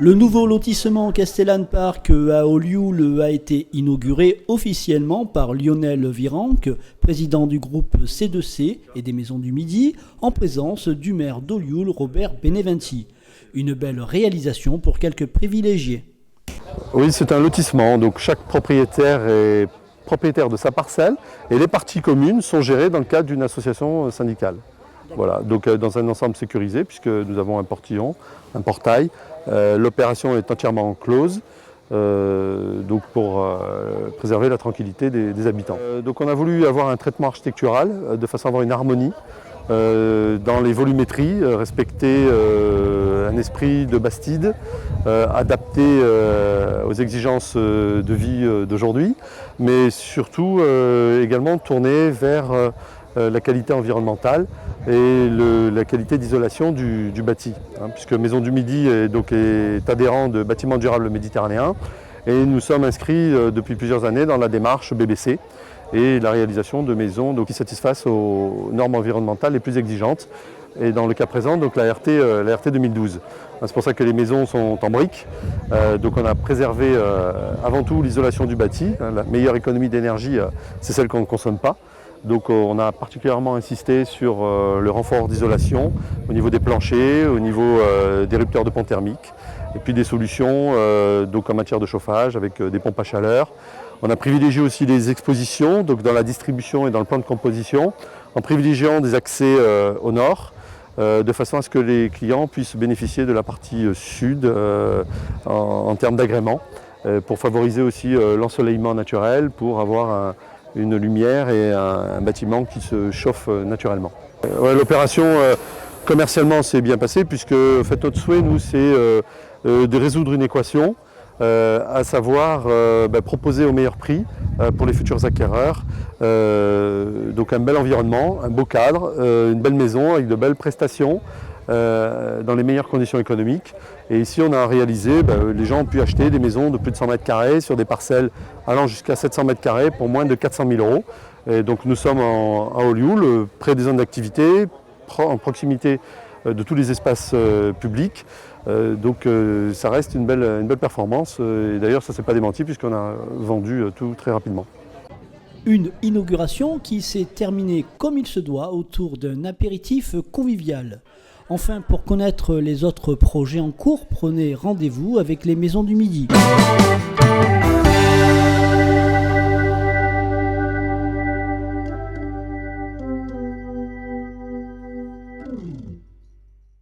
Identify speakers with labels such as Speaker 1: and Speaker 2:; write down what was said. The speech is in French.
Speaker 1: Le nouveau lotissement Castellane Park à Olioul a été inauguré officiellement par Lionel Virenque, président du groupe C2C et des Maisons du Midi, en présence du maire d'Olioul, Robert Beneventi. Une belle réalisation pour quelques privilégiés.
Speaker 2: Oui, c'est un lotissement, donc chaque propriétaire est propriétaire de sa parcelle et les parties communes sont gérées dans le cadre d'une association syndicale. Voilà, donc dans un ensemble sécurisé puisque nous avons un portillon, un portail. L'opération est entièrement close, donc pour préserver la tranquillité des habitants. Donc on a voulu avoir un traitement architectural de façon à avoir une harmonie dans les volumétries, respecter un esprit de Bastide, adapté aux exigences de vie d'aujourd'hui, mais surtout également tourné vers la qualité environnementale et la qualité d'isolation du bâti, puisque Maison du Midi est adhérent de Bâtiments Durables Méditerranéens et nous sommes inscrits depuis plusieurs années dans la démarche BBC et la réalisation de maisons qui satisfassent aux normes environnementales les plus exigeantes. Et dans le cas présent, donc la RT 2012. C'est pour ça que les maisons sont en briques. Donc on a préservé avant tout l'isolation du bâti. La meilleure économie d'énergie, c'est celle qu'on ne consomme pas. Donc on a particulièrement insisté sur le renfort d'isolation au niveau des planchers, au niveau des rupteurs de pont thermique, et puis des solutions donc en matière de chauffage avec des pompes à chaleur. On a privilégié aussi les expositions, donc dans la distribution et dans le plan de composition, en privilégiant des accès au nord, de façon à ce que les clients puissent bénéficier de la partie sud en termes d'agrément, pour favoriser aussi l'ensoleillement naturel, pour avoir une lumière et un bâtiment qui se chauffe naturellement. L'opération commercialement s'est bien passée puisque en fait, notre souhait, nous, c'est de résoudre une équation, à savoir proposer au meilleur prix pour les futurs acquéreurs. Donc un bel environnement, un beau cadre, une belle maison avec de belles prestations dans les meilleures conditions économiques. Et ici on a réalisé, les gens ont pu acheter des maisons de plus de 100 mètres carrés sur des parcelles allant jusqu'à 700 mètres carrés pour moins de 400 000 €. Et donc nous sommes à Olioul, près des zones d'activité, en proximité de tous les espaces publics. Donc ça reste une belle performance. Et d'ailleurs ça ne s'est pas démenti puisqu'on a vendu tout très rapidement.
Speaker 1: Une inauguration qui s'est terminée comme il se doit autour d'un apéritif convivial. Enfin, pour connaître les autres projets en cours, prenez rendez-vous avec les Maisons du Midi.